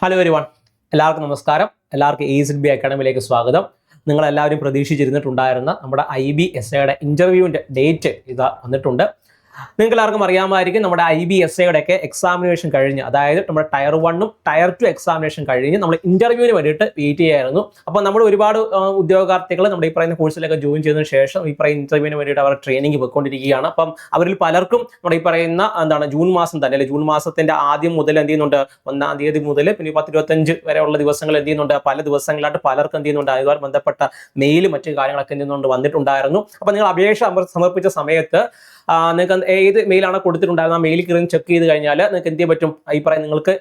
Hello everyone, എല്ലാവർക്കും നമസ്കാരം. എല്ലാവർക്കും AZB അക്കാഡമിയിലേക്ക് സ്വാഗതം. നിങ്ങളെല്ലാവരും പ്രതീക്ഷിച്ചിരുന്നിട്ടുണ്ടായിരുന്ന നമ്മുടെ IBSAയുടെ ഇൻ്റർവ്യൂവിൻ്റെ ഡേറ്റ് ഇതാ വന്നിട്ടുണ്ട്. നിങ്ങൾക്ക് എല്ലാവർക്കും അറിയാമായിരിക്കും, നമ്മുടെ IBSAയുടെ ഒക്കെ എക്സാമിനേഷൻ കഴിഞ്ഞ്, അതായത് നമ്മുടെ ടയർ 1ഉം ടയർ 2 എക്സാമിനേഷൻ കഴിഞ്ഞ് നമ്മൾ ഇൻ്റർവ്യൂവിന് വേണ്ടിയിട്ട് വെയിറ്റ് ചെയ്യായിരുന്നു. അപ്പോൾ നമ്മൾ ഒരുപാട് ഉദ്യോഗാർത്ഥികൾ നമ്മുടെ ഈ പറയുന്ന കോഴ്സിലൊക്കെ ജോയിൻ ചെയ്തതിന് ശേഷം ഈ പറയുന്ന ഇൻ്റർവ്യൂവിന് വേണ്ടിയിട്ട് അവർ ട്രെയിനിങ് പോയിക്കൊണ്ടിരിക്കുകയാണ്. അപ്പം അവരിൽ പലർക്കും നമ്മുടെ ഈ പറയുന്ന ജൂൺ മാസം തന്നെ, അല്ലെങ്കിൽ ജൂൺ മാസത്തിന്റെ ആദ്യം മുതൽ എന്ത് ചെയ്യുന്നുണ്ട്, 1-ാം തീയതി മുതൽ പിന്നെ 10-25 വരെയുള്ള ദിവസങ്ങൾ എന്ത് ചെയ്യുന്നുണ്ട്, പല ദിവസങ്ങളായിട്ട് പലർക്കും എന്ത് ചെയ്യുന്നുണ്ട്, അതുമായി ബന്ധപ്പെട്ട മെയിലും മറ്റു കാര്യങ്ങളൊക്കെ എന്ത് ചെയ്യുന്നുണ്ട് വന്നിട്ടുണ്ടായിരുന്നു. അപ്പോൾ നിങ്ങൾ അപേക്ഷ സമർപ്പിച്ച സമയത്ത് നിങ്ങൾക്ക് ഏത് മെയിലാണ് കൊടുത്തിട്ടുണ്ടായിരുന്നത്, ആ മെയിൽ കയറി ചെക്ക് ചെയ്ത് കഴിഞ്ഞാൽ നിങ്ങൾക്ക് എന്ത് ചെയ്യാൻ പറ്റും, ഈ പറയുന്ന നിങ്ങൾക്ക്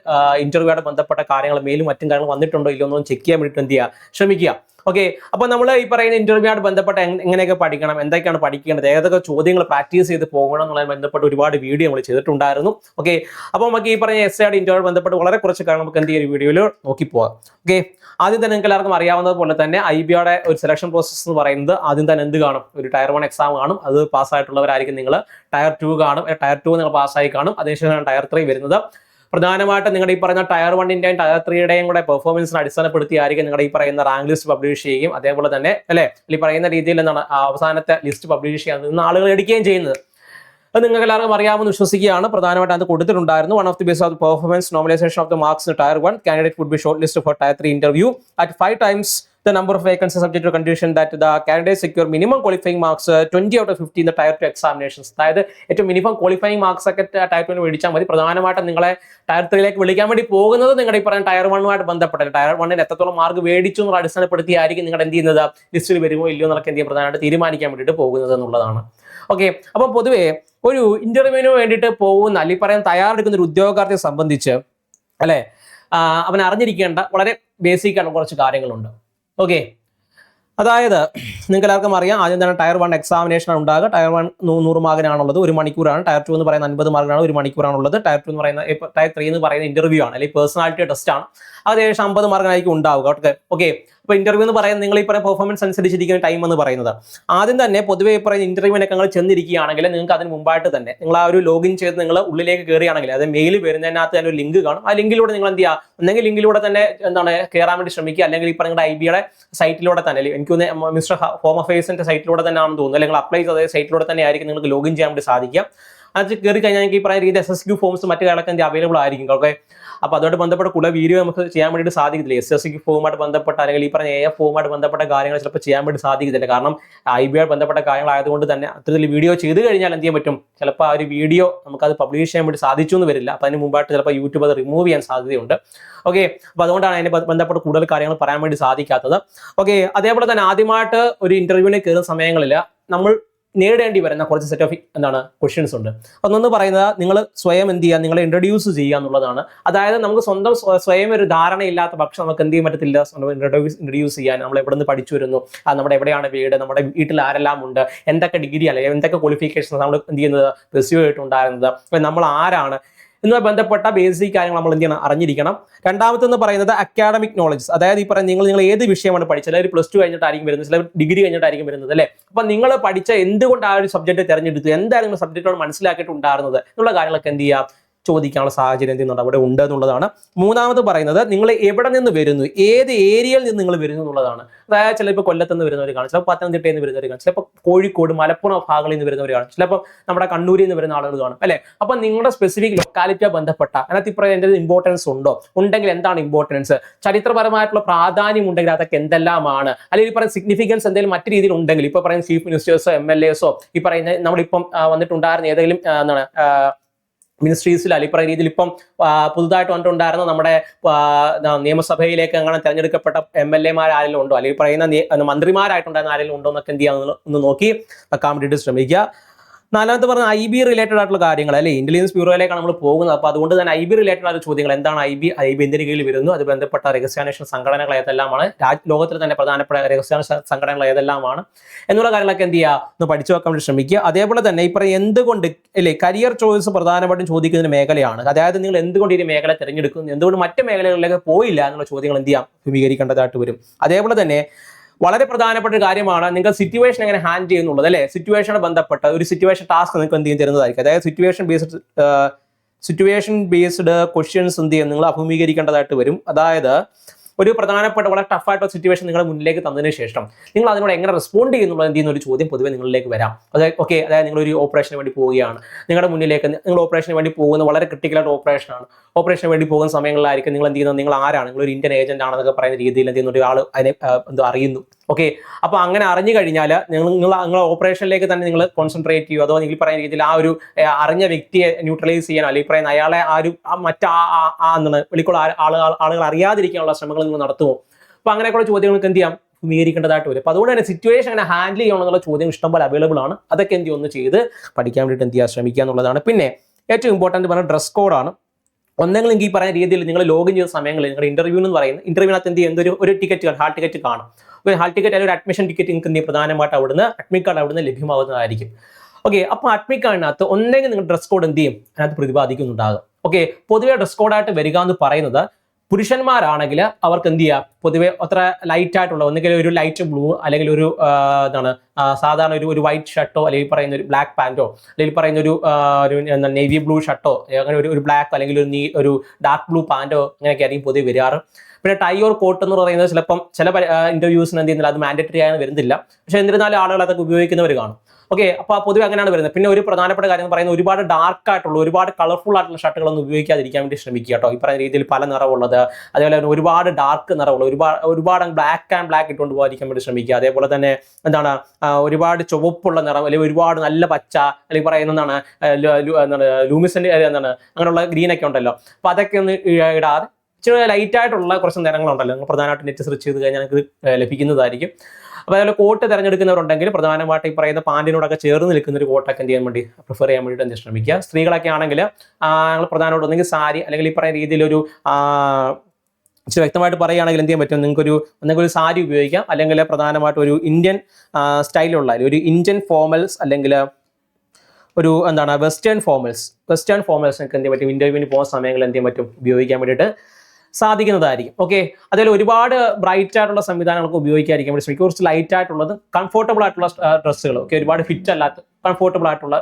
ഇന്റർവ്യൂയോട് ബന്ധപ്പെട്ട കാര്യങ്ങൾ മെയിലും മറ്റും കാര്യങ്ങൾ വന്നിട്ടുണ്ടോ ഇല്ലയോ എന്നൊന്നും ചെക്ക് ചെയ്യാൻ വേണ്ടിയിട്ട് എന്ത് ചെയ്യുക, ശ്രമിക്കുക. ഓക്കെ, അപ്പോൾ നമ്മൾ ഈ പറയുന്ന ഇന്റർവ്യൂയോട് ബന്ധപ്പെട്ട എങ്ങനെയൊക്കെ പഠിക്കണം, എന്തൊക്കെയാണ് പഠിക്കേണ്ടത്, ഏതൊക്കെ ചോദ്യങ്ങൾ പ്രാക്ടീസ് ചെയ്ത് പോകണം എന്നുള്ളതിന് ബന്ധപ്പെട്ട് ഒരുപാട് വീഡിയോ നമ്മൾ ചെയ്തിട്ടുണ്ടായിരുന്നു. ഓക്കെ, അപ്പോൾ നമുക്ക് ഈ പറഞ്ഞ SAയുടെ ഇന്റർവ്യൂ ബന്ധപ്പെട്ട് വളരെ കുറച്ച് കാര്യം നമുക്ക് എന്ത് ചെയ്യും ഈ വീഡിയോയിൽ നോക്കി പോകാം. ഓക്കെ, ആദ്യം തന്നെ നിങ്ങൾക്ക് എല്ലാവർക്കും അറിയാവുന്നത് പോലെ തന്നെ IBയുടെ ഒരു സെലക്ഷൻ പ്രോസസ് എന്ന് പറയുന്നത് ആദ്യം തന്നെ എന്ത് കാണും, ഒരു ടയർ 1 എക്സാം കാണും. അത് പാസ്സായിട്ടുള്ളവരായിരിക്കും നിങ്ങൾ. ടയർ 2 കാണും. ടയർ 2 നിങ്ങൾ പാസ്സായി കാണും. അതിനുശേഷമാണ് ടയർ 3 വരുന്നത്. പ്രധാനമായിട്ടും നിങ്ങളുടെ ഈ പറയുന്ന ടയർ 1ന്റെയും ടയർ 3യുടെയും കൂടെ പെർഫോമൻസിനെ അടിസ്ഥാനപ്പെടുത്തിയായിരിക്കും നിങ്ങളുടെ ഈ പറയുന്ന റാങ്ക് ലിസ്റ്റ് പബ്ലിഷ് ചെയ്യുകയും അതേപോലെ തന്നെ അല്ലെ ഈ പറയുന്ന രീതിയിൽ എന്താണ് അവസാനത്തെ ലിസ്റ്റ് പബ്ലിഷ് ചെയ്യാൻ നിന്ന് ആളുകൾ എടുക്കുകയും ചെയ്യുന്നത്. അത് നിങ്ങൾക്ക് എല്ലാവർക്കും അറിയാമെന്ന് വിശ്വസിക്കുകയാണ്. പ്രധാനമായിട്ട് അത് കൊടുത്തിട്ടുണ്ടായിരുന്നു. One of the base of performance nomination of the marks tier 1 candidate would be short list for tier 3 interview at 5 times the number of vacancies subject to condition that the candidate secure minimum qualifying marks 20 out of 50 in the tier 2 examinations. അതായത് ഏറ്റവും minimum qualifying marks ഒക്കെ tyre 2 മേടിച്ചാൽ മതി. പ്രധാനമായിട്ടും നിങ്ങളെ tyre 3യിലേക്ക് വിളിക്കാൻ വേണ്ടി പോകുന്നത് നിങ്ങളുടെ ഈ പറയുന്ന ടയർ 1ഉമായിട്ട് ബന്ധപ്പെട്ട ടയർ 1ന് എത്രത്തോളം മാർക്ക് മേടിച്ചു എന്നുള്ള അടിസ്ഥാനപ്പെടുത്തിയായിരിക്കും നിങ്ങൾ എന്ത് ചെയ്യുന്നത്, ലിസ്റ്റിൽ വരുമോ ഇല്ലയോ എന്നൊക്കെ എന്ത് ചെയ്യും പ്രധാനമായിട്ട് തീരുമാനിക്കാൻ വേണ്ടിയിട്ട് പോകുന്നത് എന്നുള്ളതാണ്. ഓക്കെ, അപ്പം പൊതുവേ ഒരു ഇന്റർവ്യൂവിന് വേണ്ടിയിട്ട് പോകുന്ന അല്ലെങ്കിൽ പറയാൻ തയ്യാറെടുക്കുന്ന ഒരു ഉദ്യോഗാർത്ഥിയെ സംബന്ധിച്ച് അല്ലെ അവൻ അറിഞ്ഞിരിക്കേണ്ട വളരെ ബേസിക് ആയിട്ടുള്ള കുറച്ച് കാര്യങ്ങളുണ്ട്. ഓക്കെ, അതായത് നിങ്ങൾക്ക് എല്ലാവർക്കും അറിയാം, ആദ്യം തന്നെ ടയർ 1 എക്സാമിനേഷൻ ഉണ്ടാകുക. ടയർ 1 100 മാർക്കിനാണുള്ളത്, 1 മണിക്കൂറാണ്. ടയർ 2 എന്ന് പറയുന്ന 50 മാർക്കിനാണ്, 1 മണിക്കൂറാണുള്ളത്. ടയർ 2 എന്ന് പറയുന്ന ടയർ 3 എന്ന് പറയുന്ന ഇന്റർവ്യൂ ആണ്, അല്ലെങ്കിൽ പേഴ്സണാലിറ്റി ടെസ്റ്റ് ആണ്. അത് ഏകദേശം 50 മാർക്കിനായിരിക്കും ഉണ്ടാവുക. ഓക്കെ, അപ്പോൾ ഇന്റർവ്യൂ എന്ന് പറയുന്നത് നിങ്ങൾ ഈ പറയുന്ന പെർഫോമൻസ് അനുസരിച്ചിരിക്കുന്ന ടൈം എന്ന് പറയുന്നത്. ആദ്യം തന്നെ പൊതുവെ ഈ പറയുന്ന ഇന്റർവ്യൂവിനൊക്കെ നിങ്ങൾ ചെന്നിരിക്കുകയാണെങ്കിൽ നിങ്ങൾക്ക് അതിന് മുമ്പായിട്ട് തന്നെ നിങ്ങൾ ആ ഒരു ലോഗിൻ ചെയ്ത് നിങ്ങൾ ഉള്ളിലേക്ക് കയറുകയാണെങ്കിൽ, അത് മെയിൽ വരുന്നതിനകത്ത് തന്നെ ഒരു ലിങ്ക് കാണും. ആ ലിങ്കിലൂടെ നിങ്ങൾ എന്ത് ചെയ്യുക, ഒന്നെങ്കിൽ ലിങ്കിലൂടെ തന്നെ കയറാൻ വേണ്ടി ശ്രമിക്കുക, അല്ലെങ്കിൽ ഈ പറയുന്ന IBയുടെ സൈറ്റിലൂടെ തന്നെ, എനിക്ക് മിനിസ്റ്റർ ഹോം അഫയേഴ്സിന്റെ സൈറ്റിലൂടെ തന്നെ ആണെന്ന് തോന്നുന്നു, അല്ലെങ്കിൽ അപ്ലൈ ചെയ്ത സൈറ്റിലൂടെ തന്നെ ആയിരിക്കും നിങ്ങൾക്ക് ലോഗിൻ ചെയ്യാൻ വേണ്ടി സാധിക്കുക. അത് കയറി കഴിഞ്ഞാൽ ഈ പറയുന്ന രീതി SSQ ഫോംസ് മറ്റു കാര്യങ്ങളൊക്കെ അവൈലബിൾ ആയിരിക്കും. ഓക്കെ, അപ്പോൾ അതുമായിട്ട് ബന്ധപ്പെട്ട കൂടുതൽ വീഡിയോ നമുക്ക് ചെയ്യാൻ വേണ്ടിയിട്ട് സാധിക്കത്തില്ല. SSQ ഫോമായിട്ട് ബന്ധപ്പെട്ട അല്ലെങ്കിൽ ഈ പറഞ്ഞ AF ഫോമായിട്ട് ബന്ധപ്പെട്ട കാര്യങ്ങൾ ചിലപ്പോൾ ചെയ്യാൻ വേണ്ടി സാധിക്കത്തില്ല. കാരണം IBയായിട്ട് ബന്ധപ്പെട്ട കാര്യങ്ങളായതുകൊണ്ട് തന്നെ അത്തരത്തിൽ വീഡിയോ ചെയ്ത് കഴിഞ്ഞാൽ എന്ത് ചെയ്യാൻ പറ്റും, ചിലപ്പോൾ ആ ഒരു വീഡിയോ നമുക്കത് പബ്ലിഷ് ചെയ്യാൻ വേണ്ടി സാധിച്ചു എന്ന് വരില്ല. അപ്പോൾ അതിന് മുമ്പായിട്ട് ചിലപ്പോൾ യൂട്യൂബ് അത് റിമൂവ് ചെയ്യാൻ സാധ്യതയുണ്ട്. ഓക്കെ, അപ്പോൾ അതുകൊണ്ടാണ് അതിനെ ബന്ധപ്പെട്ട കൂടുതൽ കാര്യങ്ങൾ പറയാൻ വേണ്ടി സാധിക്കാത്തത്. ഓക്കെ, അതേപോലെ തന്നെ ആദ്യമായിട്ട് ഒരു ഇന്റർവ്യൂവിന് കയറുന്ന സമയങ്ങളിൽ നമ്മൾ നേടേണ്ടി വരുന്ന കുറച്ച് സെറ്റ് ഓഫ് ക്വസ്റ്റ്യൻസ് ഉണ്ട്. ഒന്നെന്ന് പറയുന്നത് നിങ്ങൾ സ്വയം എന്ത് ചെയ്യുക, നിങ്ങളെ ഇൻട്രൊഡ്യൂസ് ചെയ്യുക എന്നുള്ളതാണ്. അതായത് നമുക്ക് സ്വന്തം സ്വയം ഒരു ധാരണയില്ലാത്ത പക്ഷം നമുക്ക് എന്ത് ചെയ്യാൻ പറ്റത്തില്ല, ഇൻട്രൊഡ്യൂസ് ചെയ്യാൻ. നമ്മൾ എവിടെ നിന്ന് പഠിച്ചു വരുന്നു, നമ്മുടെ എവിടെയാണ് വീട്, നമ്മുടെ വീട്ടിൽ ആരെല്ലാം ഉണ്ട്, എന്തൊക്കെ ഡിഗ്രി അല്ലെങ്കിൽ എന്തൊക്കെ ക്വാളിഫിക്കേഷൻസ് നമ്മൾ എന്ത് ചെയ്യുന്നത് പെർസ്യൂ ചെയ്തിട്ടുണ്ടായിരുന്നത്, നമ്മൾ ആരാണ് എന്നുമായി ബന്ധപ്പെട്ട ബേസിക് കാര്യങ്ങൾ നമ്മൾ എന്ത് ചെയ്യണം, അറിഞ്ഞിരിക്കണം. രണ്ടാമത്തെന്ന് പറയുന്നത് അക്കാഡമിക് നോളജ്. അതായത് ഈ പറയുന്നത് നിങ്ങൾ ഏത് വിഷയമാണ് പഠിച്ചത്, അല്ലെങ്കിൽ +2 കഴിഞ്ഞിട്ടായിരിക്കും വരുന്നത്, ചില ഡിഗ്രി കഴിഞ്ഞിട്ടായിരിക്കും വരുന്നത് അല്ലേ. അപ്പം നിങ്ങൾ പഠിച്ച എന്തുകൊണ്ട് ആ ഒരു സബ്ജക്ട് തിരഞ്ഞെടുത്തു, എന്തായിരുന്നു സബ്ജക്റ്റോട് മനസ്സിലാക്കിയിട്ടുണ്ടായിരുന്നത് എന്നുള്ള കാര്യങ്ങളൊക്കെ എന്ത് ചെയ്യുക, ചോദിക്കാനുള്ള സാഹചര്യം എന്ത് ചെയ്യുന്നുണ്ട് അവിടെ ഉണ്ട് എന്നുള്ളതാണ്. മൂന്നാമത് പറയുന്നത് നിങ്ങൾ എവിടെ നിന്ന് വരുന്നു, ഏത് ഏരിയയിൽ നിന്ന് നിങ്ങൾ വരുന്നു എന്നുള്ളതാണ്. അതായത് ചിലപ്പോൾ കൊല്ലത്ത് നിന്ന് വരുന്നവർ കാണും, ചിലപ്പോൾ പത്തനംതിട്ടയിൽ നിന്ന് വരുന്നവർ കാണും, ചിലപ്പോൾ കോഴിക്കോട് മലപ്പുറം ഭാഗങ്ങളിൽ നിന്ന് വരുന്നവർ കാണും, ചിലപ്പോൾ നമ്മുടെ കണ്ണൂരിൽ നിന്ന് വരുന്ന ആളുകൾ കാണും അല്ലെ. അപ്പം നിങ്ങളുടെ സ്പെസിഫിക് ലൊക്കാലിറ്റിയെ ബന്ധപ്പെട്ട അതിനകത്ത് ഇപ്പോൾ എന്തെങ്കിലും ഇമ്പോർട്ടൻസ് ഉണ്ടോ, ഉണ്ടെങ്കിൽ എന്താണ് ഇമ്പോർട്ടൻസ്, ചരിത്രപരമായിട്ടുള്ള പ്രാധാന്യം ഉണ്ടെങ്കിൽ അതൊക്കെ എന്തെല്ലാമാണ്, അല്ലെങ്കിൽ ഈ പറയുന്ന സിഗ്നിഫിക്കൻസ് എന്തെങ്കിലും മറ്റു രീതിയിൽ ഉണ്ടെങ്കിൽ, ഇപ്പോൾ പറയുന്ന ചീഫ് മിനിസ്റ്റേഴ്സോ MLAസോ ഈ പറയുന്ന നമ്മളിപ്പം വന്നിട്ടുണ്ടായിരുന്ന ഏതെങ്കിലും മിനിസ്ട്രീസിൽ അല്ലെങ്കിൽ പറയുന്ന രീതിയിൽ ഇപ്പം പുതുതായിട്ട് വന്നിട്ടുണ്ടായിരുന്ന നമ്മുടെ നിയമസഭയിലേക്ക് അങ്ങനെ തിരഞ്ഞെടുക്കപ്പെട്ട MLAമാർ ആരെങ്കിലും ഉണ്ടോ, അല്ലെങ്കിൽ പറയുന്ന മന്ത്രിമാരായിട്ടുണ്ടായിരുന്ന ആരെങ്കിലും ഉണ്ടോ എന്നൊക്കെ എന്ത് ചെയ്യാൻ ഒന്ന് നോക്കി വെക്കാൻ വേണ്ടിയിട്ട് ശ്രമിക്കുക. നാലാമത്തെ പറഞ്ഞ IB റിലേറ്റഡ് ആയിട്ടുള്ള കാര്യങ്ങൾ അല്ലെ, ഇന്റലിജൻസ് ബ്യൂറോയിലേക്കാണ് നമ്മൾ പോകുന്നത്. അപ്പോൾ അതുകൊണ്ട് തന്നെ IB റിലേറ്റഡ് ആയിട്ടുള്ള ചോദ്യങ്ങൾ, എന്താണ് IB എന്തിന് കീഴിൽ വരുന്നു, അത് ബന്ധപ്പെട്ട രഹസ്യാന്വേഷണ സംഘടനകൾ ഏതെല്ലാമാണ്, ലോകത്തിൽ തന്നെ പ്രധാനപ്പെട്ട രഹസ്യാന്വേഷണ സംഘടനകൾ ഏതെല്ലാമാണ് എന്നുള്ള കാര്യങ്ങളൊക്കെ എന്ത് ചെയ്യുക, ഒന്ന് പഠിച്ചു വെക്കാൻ വേണ്ടി ശ്രമിക്കുക. അതേപോലെ തന്നെ ഈ പറയുന്ന എന്തുകൊണ്ട് അല്ലെ കരിയർ ചോയ്സ് പ്രധാനമായിട്ടും ചോദിക്കുന്ന മേഖലയാണ്. അതായത് നിങ്ങൾ എന്തുകൊണ്ട് ഈ മേഖല തിരഞ്ഞെടുക്കുന്നു, എന്തുകൊണ്ട് മറ്റു മേഖലകളിലേക്ക് പോയില്ല എന്നുള്ള ചോദ്യങ്ങൾ എന്ത് ചെയ്യാം, അഭിമുഖീകരിക്കേണ്ടതായിട്ട് വരും. അതേപോലെ തന്നെ വളരെ പ്രധാനപ്പെട്ട ഒരു കാര്യമാണ് നിങ്ങൾ സിറ്റുവേഷൻ എങ്ങനെ ഹാൻഡിൽ ചെയ്യുന്നുള്ളത് അല്ലെ. സിറ്റുവേഷനെ ബന്ധപ്പെട്ട ഒരു സിറ്റുവേഷൻ ടാസ്ക് നിങ്ങൾക്ക് എന്ത് ചെയ്യും തരുന്നതായിരിക്കും. അതായത് situation based situation based questions എന്ത് ചെയ്യും നിങ്ങൾ അഭിമുഖീകരിക്കേണ്ടതായിട്ട് വരും. അതായത് ഒരു പ്രധാനപ്പെട്ട വളരെ ടഫായിട്ടുള്ള സിറ്റുവേഷൻ നിങ്ങളുടെ മുന്നിലേക്ക് തന്നതിന് ശേഷം നിങ്ങൾ അതിനോട് എങ്ങനെ റെസ്പോണ്ട് ചെയ്യുന്നുള്ള എന്ത് ചെയ്യുന്ന ഒരു ചോദ്യം പൊതുവെ നിങ്ങളിലേക്ക് വരാം. അതായത് അതായത് നിങ്ങളൊരു ഓപ്പറേഷന് വേണ്ടി പോവുകയാണ്, നിങ്ങളുടെ മുന്നിലേക്ക് നിങ്ങൾ ഓപ്പറേഷന് വേണ്ടി പോകുന്ന വളരെ ക്രിട്ടിക്കലായിട്ട് ഓപ്പറേഷനാണ്. ഓപ്പറേഷന് വേണ്ടി പോകുന്ന സമയങ്ങളിലായിരിക്കും നിങ്ങൾ എന്ത് ചെയ്യുന്നത്, നിങ്ങൾ ആരാണ്, നിങ്ങളൊരു ഇന്ത്യൻ ഏജന്റ് ആണെന്നൊക്കെ പറയുന്ന രീതിയിൽ എന്ത് ചെയ്യുന്ന ഒരാൾ അതിനെ അറിയുന്നു. അപ്പോൾ അങ്ങനെ അറിഞ്ഞു കഴിഞ്ഞാൽ നിങ്ങൾ ഓപ്പറേഷനിലേക്ക് തന്നെ നിങ്ങൾ കോൺസെൻട്രേറ്റ് ചെയ്യുമോ, അതോ നിങ്ങൾ പറയുന്ന രീതിയിൽ ആ ഒരു അറിഞ്ഞ വ്യക്തിയെ ന്യൂട്രലൈസ് ചെയ്യാനോ അല്ലെങ്കിൽ പറയുന്ന അയാളെ ആ ഒരു എന്താണ് വെളിക്കുള്ള ആളുകൾ അറിയാതിരിക്കാനുള്ള ശ്രമങ്ങൾ നിങ്ങൾ നടത്തുമോ? അപ്പോൾ അങ്ങനെയൊക്കെയുള്ള ചോദ്യങ്ങൾക്ക് എന്ത് ചെയ്യാം, അഭിമുഖീകരിക്കേണ്ടതായിട്ട് വരും. അപ്പോൾ അതുകൊണ്ട് തന്നെ സിറ്റുവേഷൻ അങ്ങനെ ഹാൻഡിൽ ചെയ്യണമെന്നുള്ള ചോദ്യം ഇഷ്ടംപോലെ അവൈലബിൾ ആണ്. അതൊക്കെ എന്ത് ഒന്ന് ചെയ്ത് പഠിക്കാൻ വേണ്ടിയിട്ട് എന്ത് ചെയ്യുക, ശ്രമിക്കുക എന്നുള്ളതാണ്. പിന്നെ ഏറ്റവും ഇമ്പോർട്ടൻറ്റ് പറഞ്ഞാൽ ഡ്രസ് കോഡാണ്. ഒന്നെങ്കിലും ഈ പറയുന്ന രീതിയിൽ നിങ്ങൾ ലോഗിൻ ചെയ്ത സമയങ്ങളിൽ നിങ്ങളുടെ ഇന്റർവ്യൂ എന്ന് പറയുന്നത് ഇന്റർവ്യൂവിനകത്ത് എന്ത് ചെയ്യുന്ന ഒരു ടിക്കറ്റ് ഹാൾ ടിക്കറ്റ് കാണും. ഹാൾ ടിക്കറ്റ് അല്ലെങ്കിൽ ഒരു അഡ്മിഷൻ ടിക്കറ്റ് നിങ്ങൾക്ക് എന്ത് ചെയ്യും, പ്രധാനമായിട്ട് അവിടുന്ന് അഡ്മിറ്റ് കാർഡ് അവിടുന്ന് ലഭ്യമാകുന്നതായിരിക്കും. അപ്പോൾ അഡ്മിറ്റ് കാർഡിനകത്ത് ഒന്നെങ്കിൽ നിങ്ങൾ ഡ്രസ് കോഡ് എന്ത് ചെയ്യും, അതിനകത്ത് പ്രതിപാദിക്കുന്നുണ്ടാകും. പൊതുവെ ഡ്രസ് കോഡായിട്ട് വരിക എന്ന് പറയുന്നത് പുരുഷന്മാരാണെങ്കിൽ അവർക്ക് എന്ത് ചെയ്യുക, പൊതുവെ അത്ര ലൈറ്റ് ആയിട്ടുള്ള ഒന്നുകിൽ ഒരു ലൈറ്റ് ബ്ലൂ അല്ലെങ്കിൽ ഒരു സാധാരണ ഒരു വൈറ്റ് ഷർട്ടോ അല്ലെങ്കിൽ പറയുന്ന ഒരു ബ്ലാക്ക് പാൻറ്റോ അല്ലെങ്കിൽ പറയുന്ന ഒരു നേവി ബ്ലൂ ഷർട്ടോ അങ്ങനെ ഒരു ബ്ലാക്ക് അല്ലെങ്കിൽ ഒരു ഡാർക്ക് ബ്ലൂ പാൻറ്റോ അങ്ങനെയൊക്കെ ആയിരിക്കും പൊതുവെ വരാറ്. പിന്നെ ടൈ ഓർ കോട്ട് എന്ന് പറയുന്നത് ചിലപ്പം ചില ഇന്റർവ്യൂസിന് എന്ത് ചെയ്യുന്നില്ല, അത് മാൻഡറ്ററി ആയി വരുന്നില്ല. പക്ഷെ എന്നിരുന്നാലും ആളുകൾ അതൊക്കെ ഉപയോഗിക്കുന്നവർ കാണും. അപ്പോൾ പൊതുവെ അങ്ങനെയാണ് വരുന്നത്. പിന്നെ ഒരു പ്രധാനപ്പെട്ട കാര്യം എന്ന് പറയുന്നത് ഒരുപാട് ഡാർക്ക് ആയിട്ടുള്ള ഒരുപാട് കളർഫുൾ ആയിട്ടുള്ള ഷർട്ടുകളൊന്നും ഉപയോഗിക്കാതിരിക്കാൻ വേണ്ടി ശ്രമിക്കുക കേട്ടോ. ഈ പറയുന്ന രീതിയിൽ പല നിറമുള്ളത്, അതേപോലെ തന്നെ ഒരുപാട് ഡാർക്ക് നിറമുള്ള ഒരുപാട് ബ്ലാക്ക് ആൻഡ് ബ്ലാക്ക് ഇട്ടുകൊണ്ട് പോകാതിരിക്കാൻ വേണ്ടി ശ്രമിക്കുക. അതേപോലെ തന്നെ എന്താണ് ഒരുപാട് ചുവപ്പുള്ള നിറം അല്ലെങ്കിൽ ഒരുപാട് നല്ല പച്ച അല്ലെങ്കിൽ പറയുന്നതാണ് ലൂമിസെന്റ് അങ്ങനെയുള്ള ഗ്രീനൊക്കെ ഉണ്ടല്ലോ. അപ്പോൾ അതൊക്കെ ഒന്ന് ഇടാതെ ഇച്ചിരി ലൈറ്റ് ആയിട്ടുള്ള കുറച്ച് നിറങ്ങളുണ്ടല്ലോ, നിങ്ങൾ പ്രധാനമായിട്ട് നെറ്റ് സെർച്ച് ചെയ്ത് കഴിഞ്ഞാൽ നിങ്ങൾക്ക് ലഭിക്കുന്നതായിരിക്കും. അപ്പോൾ അതുപോലെ കോട്ട് തിരഞ്ഞെടുക്കുന്നവരുണ്ടെങ്കിൽ പ്രധാനമായിട്ട് ഈ പറയുന്ന പാൻറ്റിനോടൊക്കെ ചേർന്ന് നിൽക്കുന്ന ഒരു കോട്ടൊക്കെ എന്ത് ചെയ്യാൻ വേണ്ടി പ്രിഫർ ചെയ്യാൻ വേണ്ടിയിട്ട് എന്ത് ശ്രമിക്കുക. സ്ത്രീകളൊക്കെ ആണെങ്കിൽ ഞങ്ങൾ പ്രധാനമായിട്ട് ഒന്നെങ്കിൽ സാരി അല്ലെങ്കിൽ ഈ പറയുന്ന രീതിയിലൊരു ഇച്ചിരി വ്യക്തമായിട്ട് പറയുകയാണെങ്കിൽ എന്ത് ചെയ്യാൻ പറ്റും, നിങ്ങൾക്ക് ഒരു സാരി ഉപയോഗിക്കാം. അല്ലെങ്കിൽ പ്രധാനമായിട്ട് ഒരു ഇന്ത്യൻ സ്റ്റൈലുള്ള ഒരു ഇന്ത്യൻ ഫോർമൽസ് അല്ലെങ്കിൽ ഒരു വെസ്റ്റേൺ ഫോർമൽസ് നിങ്ങൾക്ക് എന്ത് ചെയ്യാൻ പറ്റും, ഇന്റർവ്യൂവിന് പോകുന്ന സമയങ്ങളിൽ എന്ത് ചെയ്യാൻ പറ്റും, ഉപയോഗിക്കാൻ വേണ്ടിയിട്ട് സാധിക്കുന്നതായിരിക്കും. അതേപോലെ ഒരുപാട് ബ്രൈറ്റ് ആയിട്ടുള്ള സംവിധാനങ്ങൾക്ക് ഉപയോഗിക്കാതിരിക്കാൻ വേണ്ടി ശ്രമിക്കുക. കുറച്ച് ലൈറ്റ് ആയിട്ടുള്ളത് കംഫോർട്ടബിൾ ആയിട്ടുള്ള ഡ്രസ്സുകൾ ഒരുപാട് ഫിറ്റ് അല്ലാത്ത കംഫോർട്ടബിൾ ആയിട്ടുള്ള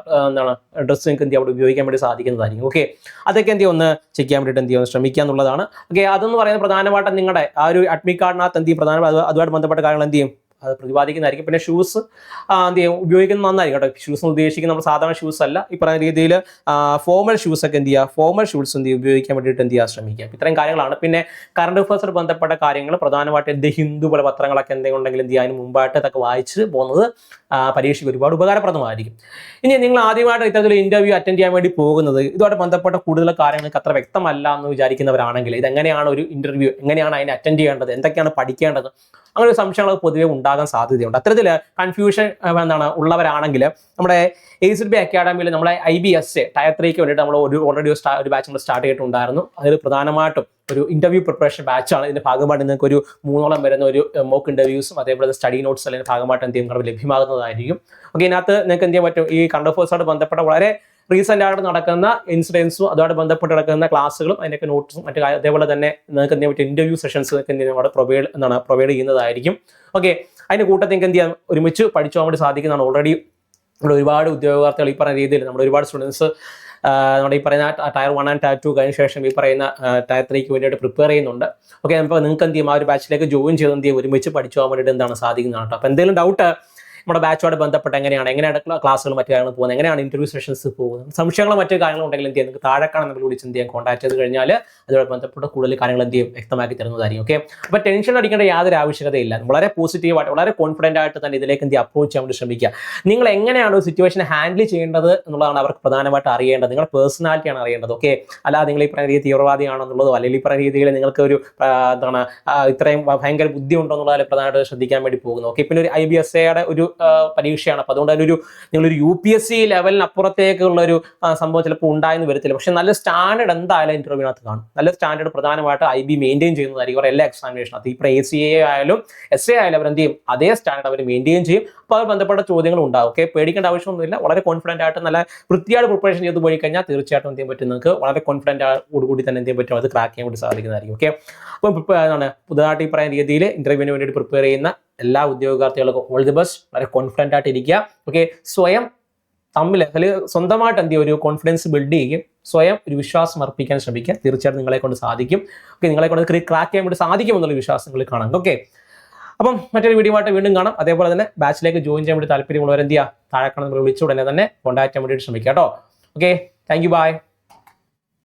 ഡ്രസ്സ് നിങ്ങൾക്ക് എന്ത് ചെയ്യാൻ അവിടെ ഉപയോഗിക്കാൻ വേണ്ടി സാധിക്കുന്നതായിരിക്കും. അതൊക്കെ എന്ത് ഒന്ന് ചെക്ക് ചെയ്യാൻ വേണ്ടിയിട്ട് എന്ത് ചെയ്യുക, ശ്രമിക്കുക എന്നുള്ളതാണ്. അതെന്ന് പറയുന്നത് പ്രധാനമായിട്ടും നിങ്ങളുടെ ആ ഒരു അഡ്മിറ്റ് കാർഡിനകത്ത് എന്ത് ചെയ്യും, പ്രധാനമായിട്ട് അതുമായിട്ട് ബന്ധപ്പെട്ട കാര്യങ്ങൾ എന്ത് ചെയ്യും, അത് പ്രതിപാദിക്കുന്നതായിരിക്കും. പിന്നെ ഷൂസ് എന്ത് ചെയ്യും, ഉപയോഗിക്കുന്നത് നന്നായിരിക്കും കേട്ടോ. ഷൂസ് ഉദ്ദേശിക്കുന്നത് നമ്മൾ സാധാരണ ഷൂസ് അല്ല, ഈ പറയുന്ന രീതിയിൽ ഫോർമൽ ഷൂസ് ഒക്കെ എന്ത് ചെയ്യുക, ഫോർമൽ ഷൂസ് എന്ത് ചെയ്യുക ഉപയോഗിക്കാൻ വേണ്ടിയിട്ട് എന്ത് ചെയ്യുക ശ്രമിക്കുക. ഇത്രയും കാര്യങ്ങളാണ്. പിന്നെ കറണ്ട് അഫയേഴ്സിൽ ബന്ധപ്പെട്ട കാര്യങ്ങൾ പ്രധാനമായിട്ട് ദ ഹിന്ദു പോലെ പത്രങ്ങളൊക്കെ എന്തെങ്കിലും ഉണ്ടെങ്കിൽ എന്ത് ചെയ്യുക, അതിന് മുമ്പായിട്ട് ഇതൊക്കെ വായിച്ച് പോകുന്നത് പരീക്ഷയ്ക്ക് ഒരുപാട് ഉപകാരപ്രദമായിരിക്കും. ഇനി നിങ്ങൾ ആദ്യമായിട്ട് ഇത്തരത്തിൽ ഇന്റർവ്യൂ അറ്റൻഡ് ചെയ്യാൻ വേണ്ടി പോകുന്നത് ഇതുമായിട്ട് ബന്ധപ്പെട്ട കൂടുതൽ കാര്യങ്ങൾക്ക് അത്ര വ്യക്തമല്ല എന്ന് വിചാരിക്കുന്നവരാണെങ്കിൽ ഇതെങ്ങനെയാണ് ഒരു ഇന്റർവ്യൂ, എങ്ങനെയാണ് അതിനെ അറ്റൻഡ് ചെയ്യേണ്ടത്, എന്തൊക്കെയാണ് പഠിക്കേണ്ടത്, അങ്ങനെ ഒരു സംശയങ്ങൾ പൊതുവെ ഉണ്ടാകാൻ സാധ്യതയുണ്ട്. അത്തരത്തിൽ കൺഫ്യൂഷൻ ഉള്ളവരാണെങ്കിൽ നമ്മുടെ ACIDB അക്കാഡമിയിൽ നമ്മളെ IBSA ടയർ 3ക്ക് വേണ്ടിയിട്ട് നമ്മൾ ഓൾറെഡി ഒരു ബാച്ച് നമ്മൾ സ്റ്റാർട്ട് ചെയ്തിട്ടുണ്ടായിരുന്നു. അതിൽ പ്രധാനമായിട്ടും ഒരു ഇന്റർവ്യൂ പ്രിപ്പറേഷൻ ബാച്ചാണ്. ഇതിന്റെ ഭാഗമായിട്ട് നിങ്ങൾക്ക് ഒരു 3ഓളം വരുന്ന ഒരു മോക്ക് ഇന്റർവ്യൂസും അതേപോലെ സ്റ്റഡി നോട്ട്സ് അല്ലെങ്കിൽ ഭാഗമായിട്ട് എന്ത് ചെയ്യും ലഭ്യമാകുന്നതായിരിക്കും. ഇതിനകത്ത് നിങ്ങൾക്ക് എന്ത് ചെയ്യാൻ പറ്റും, ഈ കറണ്ട് അഫയേഴ്സുമായിട്ട് ബന്ധപ്പെട്ട വളരെ റീസെന്റ് ആയിട്ട് നടക്കുന്ന ഇൻസിഡൻസും അതുമായിട്ട് ബന്ധപ്പെട്ട് നടക്കുന്ന ക്ലാസ്സുകളും അതിനൊക്കെ നോട്ട്സും മറ്റു അതേപോലെ തന്നെ നിങ്ങൾക്ക് എന്ത് ചെയ്യാൻ പറ്റും, ഇന്റർവ്യൂ സെഷൻസ് ഒക്കെ എന്ത് ചെയ്യുന്നത് പ്രൊവൈഡ് ചെയ്യുന്നതായിരിക്കും. അതിന്റെ കൂട്ടത്തിൽ നിങ്ങൾക്ക് എന്ത് ചെയ്യാൻ ഒരുമിച്ച് പഠിച്ചു പോകാൻ വേണ്ടി സാധിക്കുന്നതാണ്. ഓൾറെഡി നമ്മുടെ ഒരുപാട് ഉദ്യോഗാർത്ഥികൾ ഈ പറയുന്ന രീതിയിൽ നമ്മുടെ ഒരുപാട് സ്റ്റുഡൻസ് നമ്മുടെ ഈ പറയുന്ന ടയർ 1 and ടയർ 2 കഴിഞ്ഞ ശേഷം ഈ പറയുന്ന ടയർ 3ക്ക് വേണ്ടിയിട്ട് പ്രിപ്പയർ ചെയ്യുന്നുണ്ട്. അപ്പോൾ നിങ്ങൾക്ക് എന്ത് ചെയ്യും, ആ ഒരു ബാച്ചിലേക്ക് ജോയിൻ ചെയ്ത് എന്ത് ചെയ്യും, ഒരുമിച്ച് പഠിച്ചു പോകാൻ വേണ്ടിയിട്ട് എന്താണ് സാധിക്കുന്നതാണ് കേട്ടോ. അപ്പോൾ എന്തെങ്കിലും ഡൗട്ട് നമ്മുടെ ബാച്ചുമായിട്ട് ബന്ധപ്പെട്ട് എങ്ങനെയാണ് ക്ലാസ്സുകൾ മറ്റു കാര്യങ്ങൾ പോകുന്നത്, എങ്ങനെയാണ് ഇന്റർവ്യൂ സെഷൻസ് പോകുന്നത്, സംശയങ്ങളും മറ്റു കാര്യങ്ങളും ഉണ്ടെങ്കിൽ എന്ത് ചെയ്യാം, നിങ്ങൾക്ക് താഴെ കാണുന്ന വിളിച്ച് എന്ത് ചെയ്യാം, കോൺടാക്ട് ചെയ്ത് കഴിഞ്ഞാൽ അതുമായി ബന്ധപ്പെട്ട കൂടുതൽ കാര്യങ്ങൾ എന്ത് ചെയ്യും വ്യക്തമാക്കി തരുന്നതായിരിക്കും. അപ്പോൾ ടെൻഷൻ അടിക്കേണ്ട യാതൊരു ആവശ്യകതയില്ല. വളരെ പോസിറ്റീവായിട്ട് വളരെ കോൺഫിഡൻ്റ് ആയിട്ട് തന്നെ ഇതിലേക്ക് എന്ത് അപ്രോച്ച് ചെയ്യാൻ വേണ്ടി ശ്രമിക്കുക. നിങ്ങൾ എങ്ങനെയാണ് ഒരു സിറ്റുവേഷൻ ഹാൻഡിൽ ചെയ്യേണ്ടത് എന്നുള്ളതാണ് അവർക്ക് പ്രധാനമായിട്ട് അറിയേണ്ടത്. നിങ്ങളുടെ പേഴ്സണാലിറ്റിയാണ് അറിയേണ്ടത്. അല്ലാതെ നിങ്ങൾ ഈ പറയുന്ന രീതി തീവ്രവാദിയാണെന്നുള്ളതോ അല്ലെങ്കിൽ ഈ പറയുന്ന രീതിയിൽ നിങ്ങൾക്ക് ഒരു ഇത്രയും ഭയങ്കര ബുദ്ധി ഉണ്ടോ എന്നുള്ളതിൽ പ്രധാനമായിട്ട് ശ്രദ്ധിക്കാൻ വേണ്ടി പോകുന്നു. പിന്നെ ഒരു IBSAയുടെ ഒരു പരീക്ഷയാണ്. അപ്പോൾ അതുകൊണ്ട് അതിനൊരു നിങ്ങളൊരു UPSC ലെവലിനപ്പുറത്തേക്കുള്ള ഒരു സംഭവം ചിലപ്പോൾ ഉണ്ടായെന്ന് വരത്തില്ല. പക്ഷെ നല്ല സ്റ്റാൻഡേർഡ് എന്തായാലും ഇന്റർവ്യൂവിനകത്ത് കാണും. നല്ല സ്റ്റാൻഡേർഡ് പ്രധാനമായിട്ട് IB മെയിൻറ്റെയിൻ ചെയ്യുന്നതായിരിക്കും എല്ലാ എക്സാമിനേഷനകത്ത്. ഇപ്പോൾ ACA ആയാലും SA ആയാലും അവർ എന്ത് ചെയ്യും, അതേ സ്റ്റാൻഡേർഡ് അവർ മെയിൻറ്റെയിൻ ചെയ്യും. അപ്പോൾ അത് ബന്ധപ്പെട്ട ചോദ്യങ്ങൾ ഉണ്ടാവും. പേടിക്കേണ്ട ആവശ്യമൊന്നുമില്ല. വളരെ കോൺഫിഡൻ്റ് ആയിട്ട് നല്ല വൃത്തിയായിട്ട് പ്രിപ്പറേഷൻ ചെയ്ത് പോയി കഴിഞ്ഞാൽ തീർച്ചയായിട്ടും എന്ത് ചെയ്യാൻ പറ്റും, നിങ്ങൾക്ക് വളരെ കോൺഫിഡൻ്റ് കൂടി തന്നെ എന്ത് ചെയ്യാൻ പറ്റും, അത് ക്രാക്ക് ചെയ്യാൻ വേണ്ടി സാധിക്കുന്നതായിരിക്കും. അപ്പം പുതുതായിട്ട് ഈ പറയുന്ന രീതിയിൽ ഇന്റർവ്യൂവിന് വേണ്ടിയിട്ട് പ്രിപ്പയർ ചെയ്യുന്ന എല്ലാ ഉദ്യോഗാർത്ഥികൾക്കും ഓൾ ദി ബെസ്റ്റ്. വളരെ കോൺഫിഡൻ്റ് ആയിട്ട് ഇരിക്കുക. സ്വയം തമ്മിൽ അല്ലെങ്കിൽ സ്വന്തമായിട്ട് എന്ത് ചെയ്യും, ഒരു കോൺഫിഡൻസ് ബിൽഡ് ചെയ്യും. സ്വയം ഒരു വിശ്വാസം അർപ്പിക്കാൻ ശ്രമിക്കുക. തീർച്ചയായിട്ടും നിങ്ങളെ കൊണ്ട് സാധിക്കും. ഓക്കെ, നിങ്ങളെ കൊണ്ട് ക്രാക്ക് ചെയ്യാൻ വേണ്ടി സാധിക്കുമെന്നുള്ള വിശ്വാസങ്ങൾ കാണാം. ഓക്കെ, അപ്പം മറ്റൊരു വീഡിയോ ആയിട്ട് വീണ്ടും കാണാം. അതേപോലെ തന്നെ ബാച്ചിലേക്ക് ജോയിൻ ചെയ്യാൻ വേണ്ടി താല്പര്യമുള്ളവർ എന്ത് ചെയ്യുക, താഴെ കാണുന്ന വിളിച്ചുടനെ തന്നെ കോൺടാക്ട് ചെയ്യാൻ വേണ്ടിയിട്ട് ശ്രമിക്കുക കേട്ടോ. Okay, thank you, by.